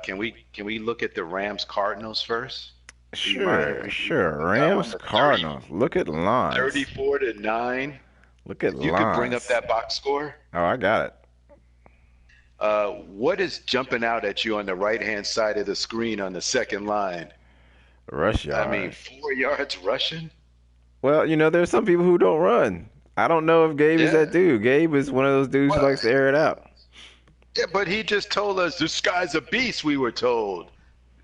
Can we look at the Rams Cardinals first? Do you mind? Sure, We can sure. look at that one. Rams, The Cardinals. Look at lines. 34 to 9. Look at If you could bring up lines. that box score. Oh, I got it. What is jumping out at you on the right hand side of the screen on the second line? Rush I mean, yards. 4 yards rushing? Well, there's some people who don't run. I don't know if Gabe is Yeah. that dude. Gabe is one of those dudes who Well, likes to air it out. yeah, but he just told us this guy's a beast, we were told.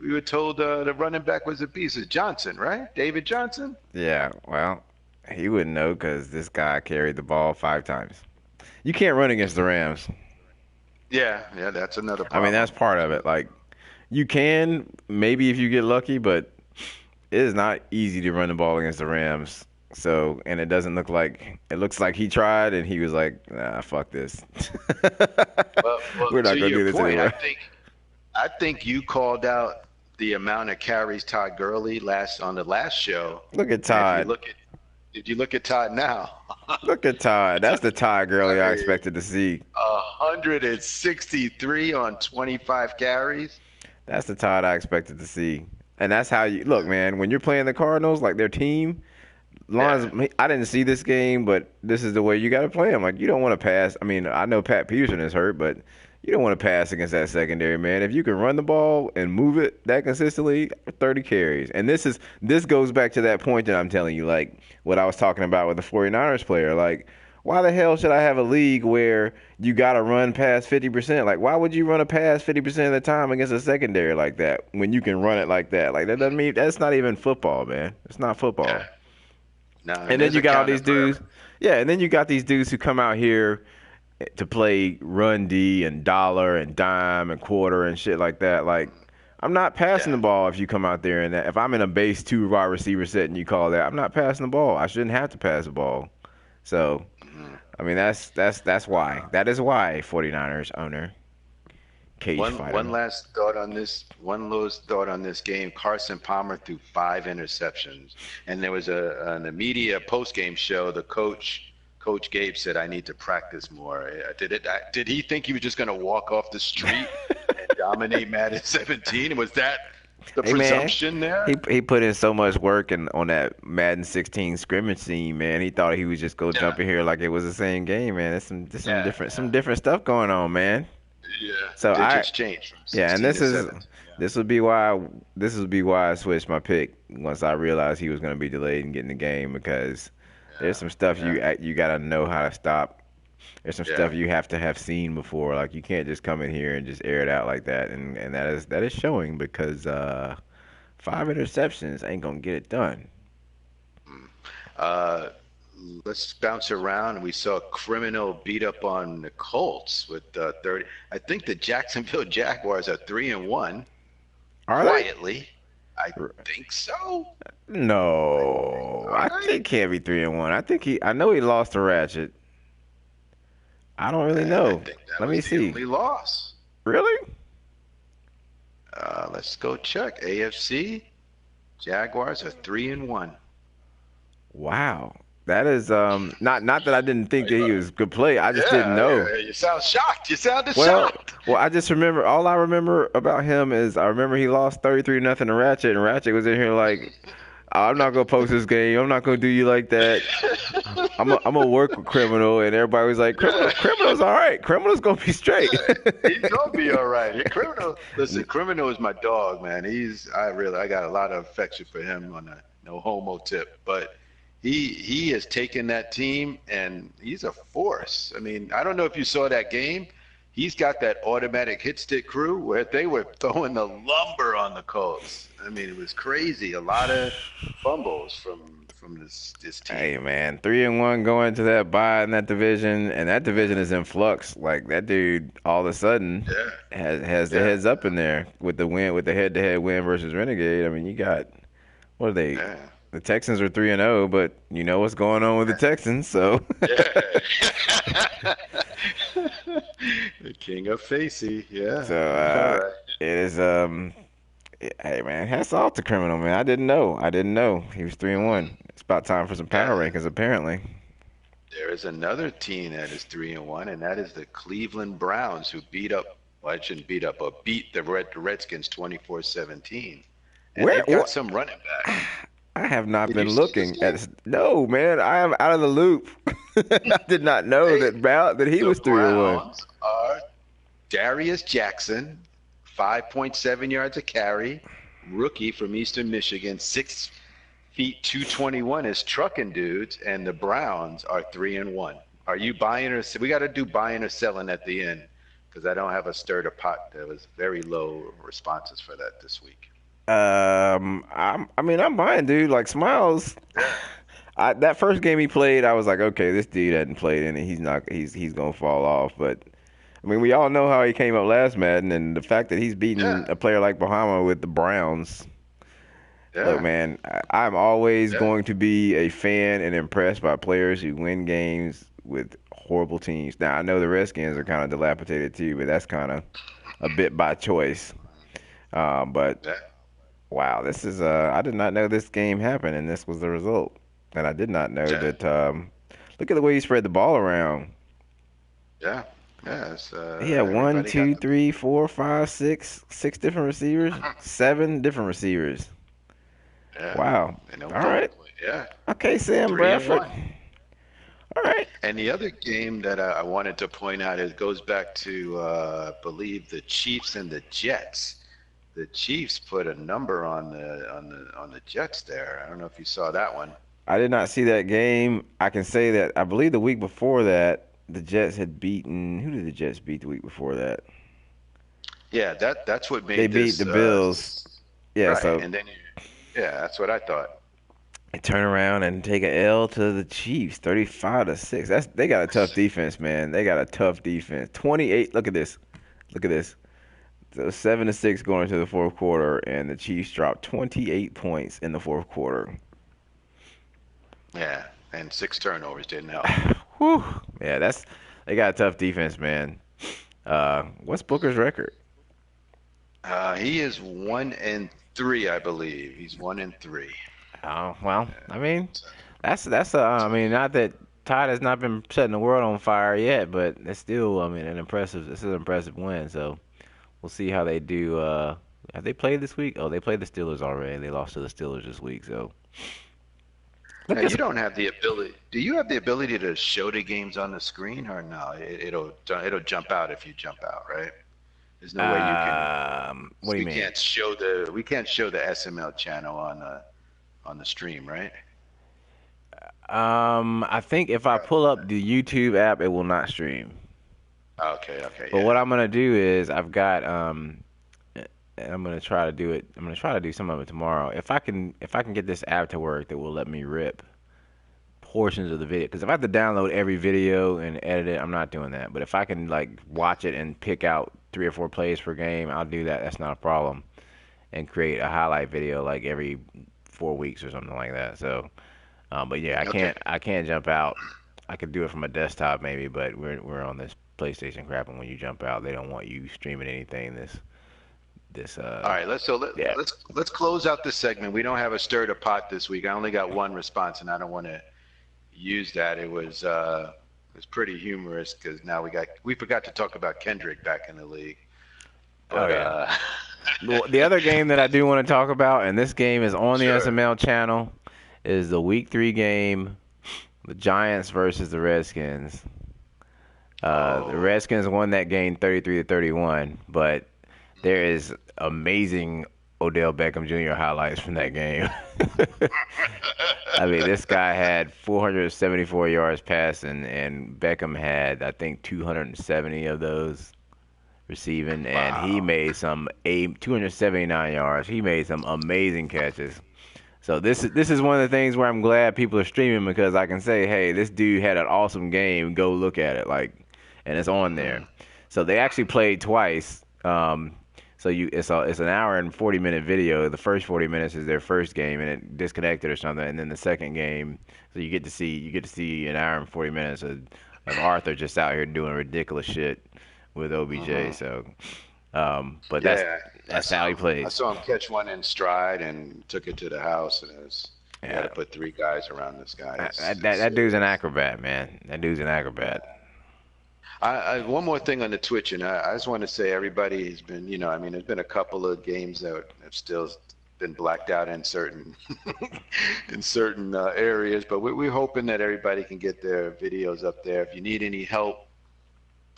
We were told the running back was a beast. It's Johnson, right? David Johnson? Yeah, well, he wouldn't know because this guy carried the ball 5 times. You can't run against the Rams. Yeah, yeah, that's another I mean, problem. that's part of it. Like, you can maybe if you get lucky, but it is not easy to run the ball against the Rams. So, and it looks like he tried and he was like, nah, fuck this. Well, We're not to gonna your do this point, I anyway. think I think you called out the amount of carries Todd Gurley last on the last show, Look at and if you Todd. look at if you look at Todd now, Look at Todd. That's the Todd I Gurley I mean, expected to see. 163 on 25 carries. That's the Todd I expected to see. And that's how you look, man. When you're playing the Cardinals, like their team, Yeah, Lawrence, I didn't see this game, but this is the way you got to play him. Like you don't want to pass. I mean, I know Pat Peterson is hurt, but you don't want to pass against that secondary, man. If you can run the ball and move it that consistently, 30 carries. And this goes back to that point that I'm telling you, like what I was talking about with the 49ers player. Like, why the hell should I have a league where you got to run past 50%? Like, why would you run a pass 50% of the time against a secondary like that when you can run it like that? Like, that doesn't mean that's not even football, man. It's not yeah. football. No, and And then there's you got all these accounting for dudes. Yeah, and then you got these dudes who come out here to play run D and dollar and dime and quarter and shit like that. Like, I'm not passing yeah. the ball if you come out there and that. If I'm in a base two wide receiver set and you call that, I'm not passing the ball. I shouldn't have to pass the ball. So, Mhm. I mean, that's why. That is why 49ers owner cage One fighter. last thought on this. One last thought on this game. Carson Palmer threw 5 interceptions, and there was a media post game show. The Coach Gabe said, "I need to practice more." Did he think he was just going to walk off the street and dominate Madden 17? Was that the Hey man, presumption there? he put in so much work and on that Madden 16 scrimmage scene, man. He thought he was just go Yeah, jump in here like it was the same game, man. There's some yeah, different stuff going on, man. yeah. So Digits changed from yeah, and 16 to 17. this would be why I switched my pick once I realized he was going to be delayed in getting the game because there's some stuff Yeah, you got to know how to stop. There's some yeah, stuff you have to have seen before. Like you can't just come in here and just air it out like that, and that is showing because 5 interceptions ain't gonna get it done. yeah. Uh, let's bounce around. We saw a criminal beat up on the Colts with 30. I think the Jacksonville Jaguars are 3-1 Are they? quietly. I think so. No, Are I they? think can't be 3-1. I know he lost to Ratchet. I don't really I know. think that Let me was the see. only loss. Really? Let's go check. AFC Jaguars are 3-1. Wow. That is not that I didn't think that Uh, he was good play. I just didn't Yeah, know. yeah, you sound shocked. You sounded Well, shocked. well, I just remember all I remember about him is I remember he lost 33 nothing to Ratchet, and Ratchet was in here like, I'm not gonna post this game. I'm not gonna do you like that. I'm gonna work with Criminal, and everybody was like, Criminal's all right. Criminal's gonna be straight. He's gonna be all right. Criminal, listen, Criminal is my dog, man. I got a lot of affection for him on a no homo tip, but he has taken that team and he's a force. I mean, I don't know if you saw that game. He's got that automatic hit stick crew where they were throwing the lumber on the Colts. I mean, it was crazy. A lot of fumbles from this Hey team. man, 3-1 going to that bye in that division, and that division is in flux. Like that dude, all of a sudden, Yeah, has the yeah, heads up in there with the win, with the head-to-head win versus Renegade. I mean, you got what are they? yeah. The Texans are 3-0, but you know what's going on with the Texans, so Yeah. The king of Facey. Yeah. so All right. it is. Hey man, hats off to Criminal man. I didn't know. I didn't know he was 3-1. It's about time for some power Yeah. rankings, apparently. There is another team that is 3-1, and that is the Cleveland Browns, who beat up, well, I shouldn't beat up, but beat the Redskins 24-17. And Where? they've got What? some running backs. I have not Did you been see this looking game? at. No, man, I am out of the loop. I did not know They, that he the was 3-1. Browns are Darius Jackson, 5.7 yards a carry, rookie from Eastern Michigan, 6 feet 221 is trucking dudes, and the Browns are 3-1. Are you buying or we got to do buying or selling at the end because I don't have a stir to pot. There was very low responses for that this week. I mean, I'm buying, dude. Like Smiles, Yeah, that first game he played, I was like, okay, this dude hadn't played in it. He's not. He's gonna fall off. But I mean, we all know how he came up last Madden, and the fact that he's beating yeah, a player like Bahama with the Browns. Look, yeah, man, I'm always yeah, going to be a fan and impressed by players who win games with horrible teams. Now, I know the Redskins are kind of dilapidated too, but that's kind of a bit by choice. But yeah, wow, this is I did not know this game happened, and this was the result. And I did not know yeah, that. Look at the way he spread the ball around. yeah, yeah. He had one, Everybody got two, the three, four, five, six different receivers, 7 different receivers. yeah, Wow. and no All focal right. point. Yeah, Okay, Sam three and Bradford. one. All right. And the other game that I wanted to point out, it goes back to I believe the Chiefs and the Jets. The Chiefs put a number on the Jets there. I don't know if you saw that one. I did not see that game. I can say that I believe the week before that, the Jets had beaten. Who did the Jets beat the week before that? Yeah, that's what They made beat this the Bills. Yeah, right. so And then yeah, that's what I thought. they turn around and take a L to the Chiefs, 35-6. They got a tough defense, man. They got a tough defense. 28. Look at this. Look at this. So 7-6 going into the fourth quarter, and the Chiefs dropped 28 points in the fourth quarter. Yeah, and 6 turnovers didn't help. Whew. Yeah, they got a tough defense, man. What's Booker's record? He is 1-3, I believe. He's 1-3. Oh well, I mean, So, that's I so mean, not that Todd has not been setting the world on fire yet, but it's still, I mean, an impressive. This is an impressive win. So we'll see how they do. Have they played this week? Oh, they played the Steelers already. They lost to the Steelers this week. So now look at you don't have the ability. Do you have the ability to show the games on the screen or no? It'll jump out if you jump out, right? There's no way you can. what do you mean? We can't show the SML channel on the stream, right? I think if I pull up the YouTube app, it will not stream. Okay, okay, But what yeah. I'm gonna do is I've got and I'm gonna try to do it. I'm gonna try to do some of it tomorrow. If I can get this app to work that will let me rip portions of the video. Because if I have to download every video and edit it, I'm not doing that. But if I can like watch it and pick out 3 or 4 plays per game, I'll do that. That's not a problem. And create a highlight video like every 4 weeks or something like that. So, but yeah, I Okay. can't I can't jump out. I could do it from a desktop maybe, but we're on this PlayStation crap, and when you jump out, they don't want you streaming anything this All right, yeah. let's close out this segment. We don't have a stir to pot this week. I only got one response, and I don't want to use that. It was pretty humorous because now we forgot to talk about Kendrick back in the league. Oh But yeah. The other game that I do want to talk about, and this game is on the sure. SML channel, is the Week 3 game, the Giants versus the Redskins. The Oh. Redskins won that game 33-31, but there is amazing Odell Beckham Jr. highlights from that game. I mean, this guy had 474 yards passing, and Beckham had, I think, 270 of those receiving, and he Wow. made 279 yards. He made some amazing catches. So this is one of the things where I'm glad people are streaming because I can say, hey, this dude had an awesome game. Go look at it, like, and it's on there. Hmm. So they actually played twice. So it's an hour and 40-minute video. The first 40 minutes is their first game, and it disconnected or something. And then the second game, so you get to see an hour and 40 minutes of Arthur just out here doing ridiculous shit with OBJ. Hmm. So, but that's Yeah, that's how he I plays. saw him catch one in stride and took it to the house, and you had Yeah, to put three guys around this guy. that It's that dude's an serious. acrobat, man. That dude's an acrobat. One more thing on the Twitch, and I just want to say everybody has been, I mean, there's been a couple of games that have still been blacked out in certain in certain areas, but we're hoping that everybody can get their videos up there. If you need any help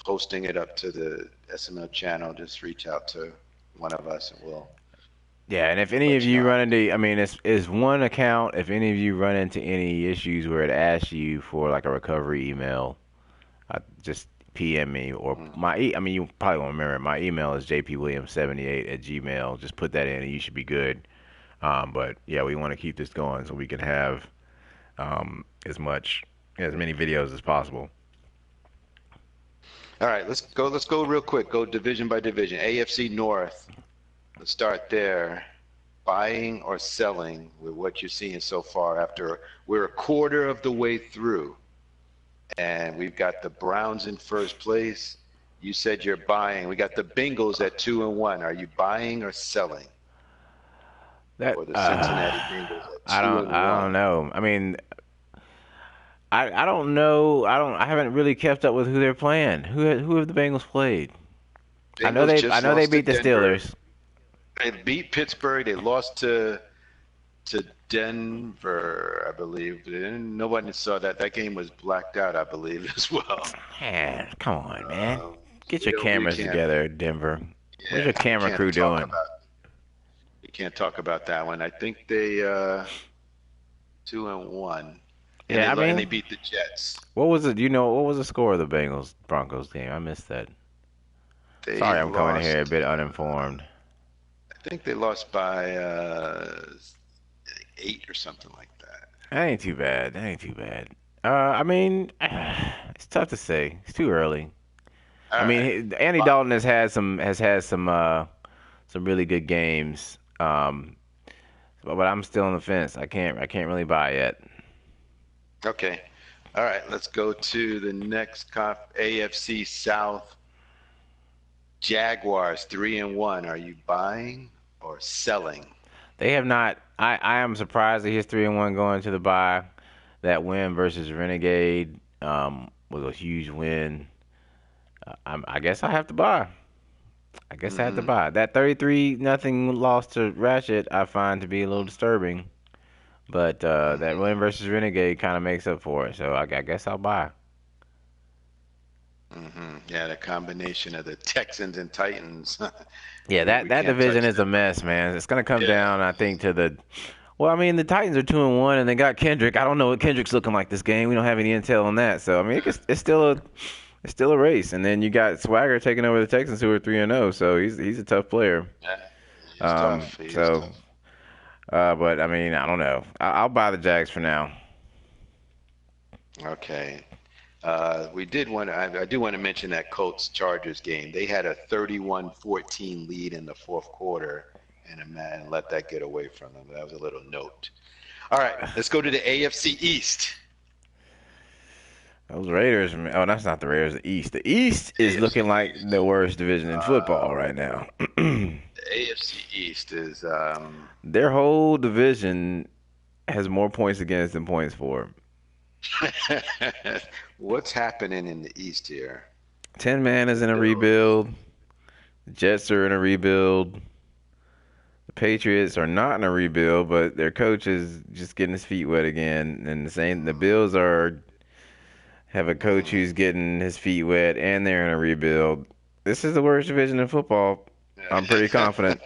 posting it up to the SML channel, just reach out to one of us, and we'll Yeah, and if any of let you know you how run to do into, it. I mean, it's one account. If any of you run into any issues where it asks you for like a recovery email, just PM me or Mm. I mean, you probably won't remember. My email is jpwilliams78@gmail. Just put that in, and you should be good. But yeah, we want to keep this going so we can have as many videos as possible. All right, let's go. Let's go real quick. Go division by division. AFC North. Let's start there. Buying or selling with what you're seeing so far after we're a quarter of the way through, and we've got the Browns in first place. You said you're buying. We got the Bengals at 2-1. Are you buying or selling That for the Cincinnati Bengals at I two don't and I don't one? know. I mean, I don't know. I haven't really kept up with who they're playing. Who have the Bengals played? Bengals I just know they lost to beat the Denver. Steelers. They beat Pittsburgh. They lost to Denver, I believe. And nobody saw that. That game was blacked out, I believe, as well. Man, come on, man. Get We your don't. We cameras can't. together, Denver. What's Yeah, your camera crew doing? we can't talk about that one. I think they 2-1, and Yeah, I they mean, beat the Jets. what was it? You know, what was the score of the Bengals Broncos game? I missed that. They Sorry, I'm coming in here a lost. bit uninformed. I think they lost by 8 or something like that. That ain't too bad. That ain't too bad. I mean, it's tough to say. It's too early. All I right. mean, Andy But, Dalton has had some really good games. But I'm still on the fence. I can't really buy yet. okay. All right. Let's go to the next AFC South. Jaguars 3-1. Are you buying or selling? They have not. I am surprised that he's 3-1 going to the bye. That win versus Renegade was a huge win. I guess I have to buy. I guess I have to Hmm. buy. That 33 nothing loss to Ratchet I find to be a little disturbing. But that Hmm. win versus Renegade kind of makes up for it. So I guess I'll buy. Yeah, the combination of the Texans and Titans. Yeah, We that can't division touch is a them. mess, man. It's gonna come Yeah. down, I think, to the. Well, I mean, the Titans are 2-1, and they got Kendrick. I don't know what Kendrick's looking like this game. We don't have any intel on that. So I mean, it's still a race. And then you got Swagger taking over the Texans, who are 3-0. So he's a tough player. Yeah. He's Um, tough. He is so, tough. but I mean, I don't know. I'll buy the Jags for now. Okay. I do want to mention that Colts Chargers game. They had a 31-14 lead in the fourth quarter, and a man let that get away from them. That was a little note. All right, let's go to the AFC East. Those Raiders, man. Oh, that's not the Raiders. The East. The East is AFC looking like East. the worst division in football right Uh, now. the AFC East is Their whole division has more points against than points for. what's happening in the East here? 10 Man is The in a Bills. rebuild. The Jets are in a rebuild. The Patriots are not in a rebuild, but their coach is just getting his feet wet again. And the same, the Bills are have a coach Mm. who's getting his feet wet, and they're in a rebuild. This is the worst division in football. I'm pretty confident.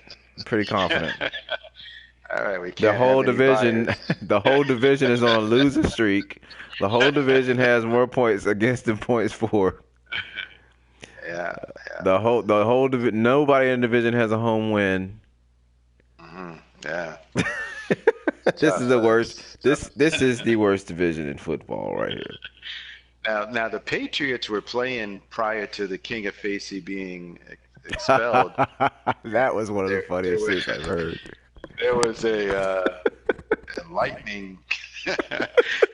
Pretty confident. All right, we The can't have whole any division, bias. the whole division is on a losing streak. The whole division has more points against than points for. Yeah, yeah, Nobody in the division has a home win. yeah. This is Tough. the worst. It's This tough. this is the worst division in football right here. Now the Patriots were playing prior to the King of Facey being expelled. That was one of the There funniest was things I've heard. there was a lightning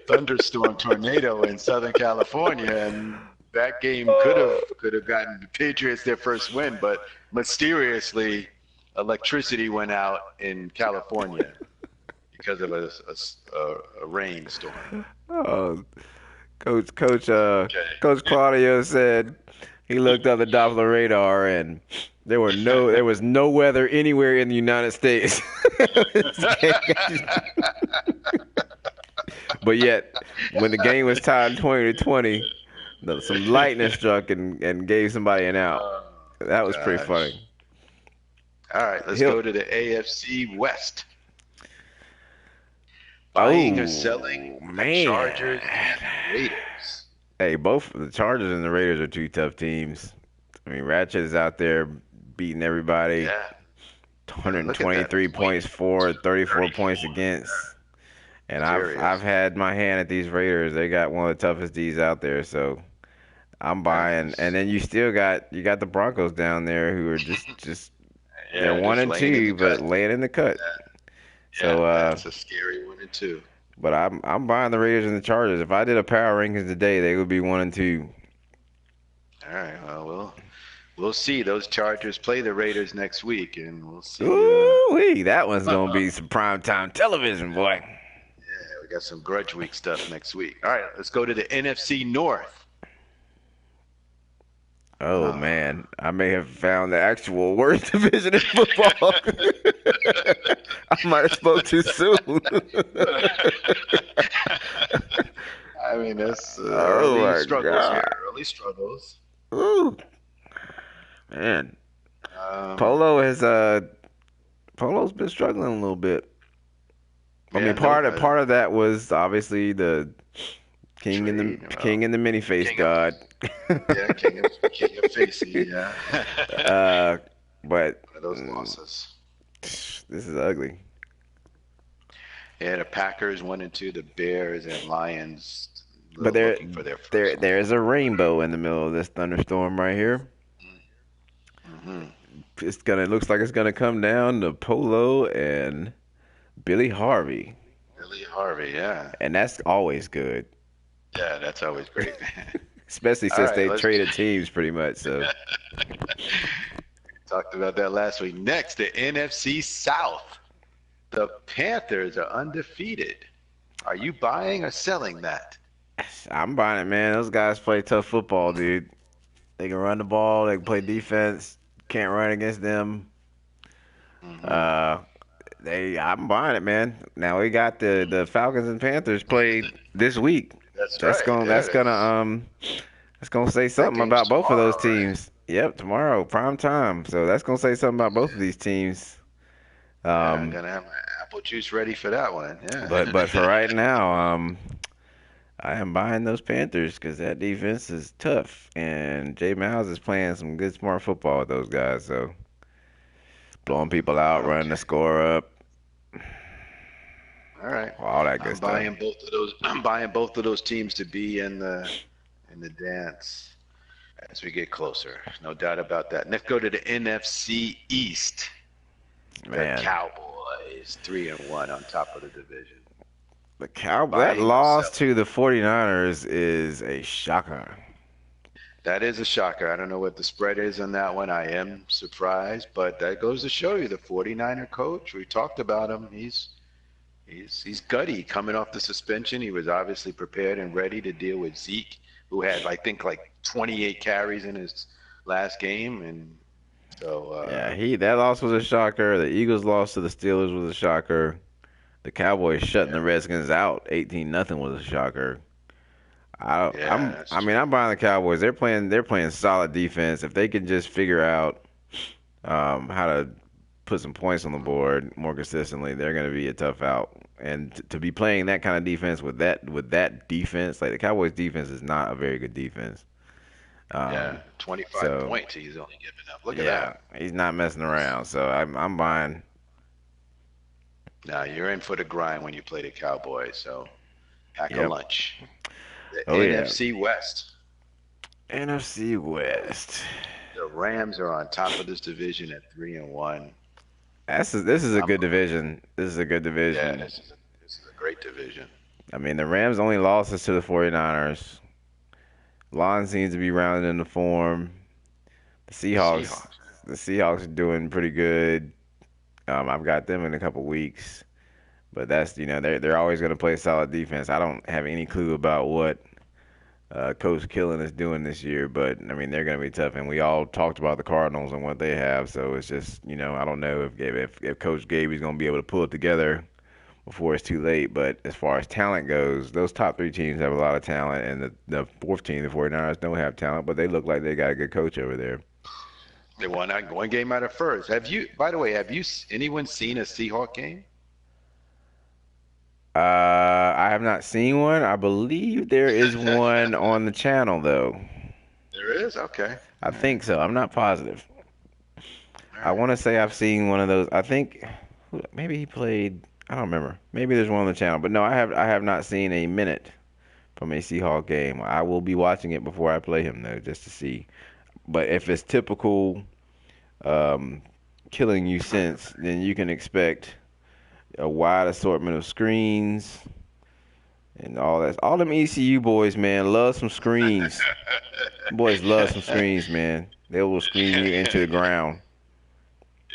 thunderstorm tornado in Southern California, and that game could have gotten the Patriots their first win, but mysteriously electricity went out in California because of a rainstorm. Oh, Coach Okay. Coach Claudio said he looked up the Doppler radar and there was no weather anywhere in the United States. But yet, when the game was tied 20-20, some lightning struck and gave somebody an out. Oh That was pretty funny. gosh. All right, let's He'll, go to the AFC West. Buying or selling oh the man, Chargers and Raiders. hey, both the Chargers and the Raiders are two tough teams. I mean, Ratchet is out there beating everybody. Yeah. Look at that 123 point. points for, 34 34. points against. And I've Serious. had my hand at these Raiders. They got one of the toughest D's out there, so I'm That buying. And is, then you got the Broncos down there who are just they're yeah, one just and laying in the two, but cut. laying in the cut. Yeah, So that's a scary one and two. but I'm buying the Raiders and the Chargers. If I did a power rankings today, they would be 1 and 2. All right, well, we'll see. Those Chargers play the Raiders next week, and we'll see. Ooh, that one's gonna be some prime time television, boy. Yeah, we got some grudge week stuff next week. All right, let's go to the NFC North. Oh Uh, man, I may have found the actual worst division in football. I might have spoke too soon. I mean, that's Oh early my struggles god. here. Early struggles. Ooh, man. Um, Polo has Polo's been struggling a little bit. I yeah, mean, no, part of that was obviously the trade. Well, king and the mini face King of god. yeah, King of Facey. Yeah, uh, but one of those losses. this is ugly. Yeah, the Packers 1 and 2, the Bears and Lions But looking for their first win. there's a rainbow in the middle of this thunderstorm right here. Hmm. Looks like it's gonna come down to Polo and Billy Harvey, Billy Harvey. Yeah, and that's always good, yeah, that's always great. especially All since right, they let's traded teams pretty much. So talked about that last week. Next, the NFC South. The Panthers are undefeated. Are you buying or selling that? I'm buying it, man. Those guys play tough football, dude. They can run the ball. They can play defense. Can't run against them. Hmm. Uh, I'm buying it, man. Now we got the Falcons and Panthers played this week. That's right. Yeah, That's gonna that's gonna say that something game's about both of those tomorrow, right? teams. Yep, tomorrow, prime time. So that's gonna say something about both of these teams. Yeah, I'm Um, gonna have my apple juice ready for that one. but for Yeah. right now, I am buying those Panthers because that defense is tough, and Jay Miles is playing some good, smart football with those guys. So blowing people out, running the Okay. score up, All right. all that good I'm stuff. buying both of those. I'm buying both of those teams to be in the dance as we get closer. No doubt about that. Let's go to the NFC East. The Man, Cowboys 3-1 on top of the division. That buying or loss selling. to the 49ers is a shocker. That is a shocker. I don't know what the spread is on that one. I am surprised, but that goes to show you the 49er coach. We talked about him. He's gutty coming off the suspension. He was obviously prepared and ready to deal with Zeke, who had I think like 28 carries in his last game, and so Yeah, that loss was a shocker. The Eagles loss to the Steelers was a shocker. The Cowboys shutting yeah, the Redskins out 18-0 was a shocker. yeah, that's I mean, true. I'm buying the Cowboys. They're playing solid defense. If they can just figure out how to put some points on the board more consistently, they're going to be a tough out. And to be playing that kind of defense with that defense, like the Cowboys defense is not a very good defense. Yeah, Um, 25 so points he's only giving up. Look at yeah, that. he's not messing around. So I'm buying. Now you're in for the grind when you play the Cowboys. So pack a Yep. lunch. The Oh yeah. NFC West. NFC West. The Rams are on top of this division at 3-1. This is a I'm good division. This is a good Yeah, division. this is a great division. I mean, the Rams only lost us to the 49ers. Lon seems to be rounding into form. The Seahawks, Seahawks. the Seahawks are doing pretty good. I've got them in a couple weeks, but that's they're always going to play solid defense. I don't have any clue about what Coach Killen is doing this year, but I mean they're going to be tough. And we all talked about the Cardinals and what they have, so it's just I don't know if Coach Gaby's going to be able to pull it together before it's too late. But as far as talent goes, those top three teams have a lot of talent, and the fourth team, the 49ers, don't have talent, but they look like they got a good coach over there. They won that one game out of first. Have you, by the way, have you anyone seen a Seahawk game? I have not seen one. I believe there is one on the channel, though. There is? Okay. I All right. think so. I'm not positive. All I right. want to say I've seen one of those. I think maybe he played. I don't remember. Maybe there's one on the channel, but no, I have not seen a minute from a Seahawk game. I will be watching it before I play him though, just to see. But if it's typical um, killing you sense, then you can expect a wide assortment of screens and all that. All them ECU boys, man, love some screens. Boys love some screens, man. They will screen you into the ground.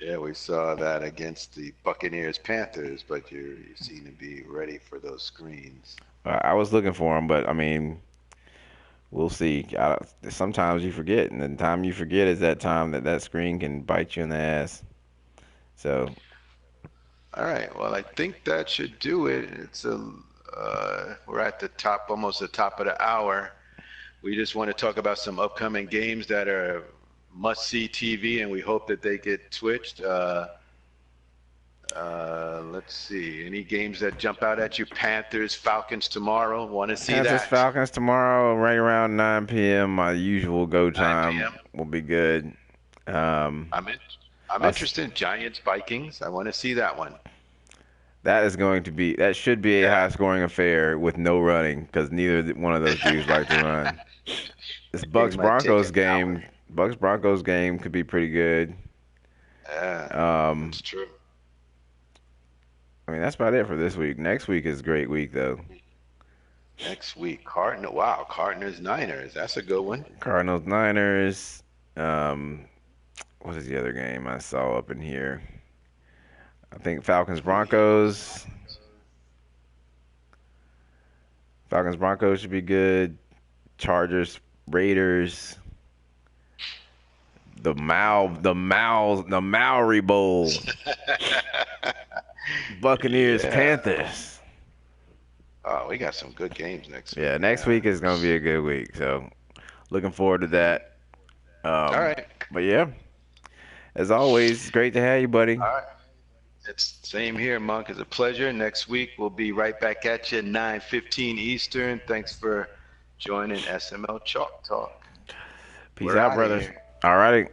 Yeah, we saw that against the Buccaneers Panthers, but you seem to be ready for those screens. I was looking for them, but I mean, we'll see. Sometimes you forget, and the time you forget is that time that screen can bite you in the ass. So, All right. Well, I think that should do it. We're at the top, almost the top of the hour. We just want to talk about some upcoming games that are must-see TV, and we hope that they get switched. Let's see. Any games that jump out at you? Panthers, Falcons tomorrow. Want to see Panthers that? Falcons tomorrow, right around 9 p.m. My usual go 9 time p.m. will be good. Um, I'm in, I'm us interested. Giants, Vikings. I want to see that one. that should be a Yeah. high scoring affair with no running because neither one of those dudes like to run. This That game Bucks might take an Broncos hour. game, Bucks Broncos game could be pretty good. Yeah, Um, that's true. I mean that's about it for this week. Next week is a great week though. Next week, Cardinal. Wow, Cardinals, Niners. That's a good one. Cardinals Niners. Um, what is the other game I saw up in here? I think Falcons Broncos. Falcons Broncos should be good. Chargers Raiders. The Maori Bowl. Buccaneers Yeah. Panthers. Oh, we got some good games next week. Yeah, next Yeah. week is gonna be a good week. So looking forward to Mhm. that. All Um, right. but yeah, as always, it's great to have you, buddy. All right. It's same here, Monk. It's a pleasure. Next week we'll be right back at you 9:15 Eastern. Thanks for joining SML Chalk Talk. Peace We're out, out of brothers. here. All righty.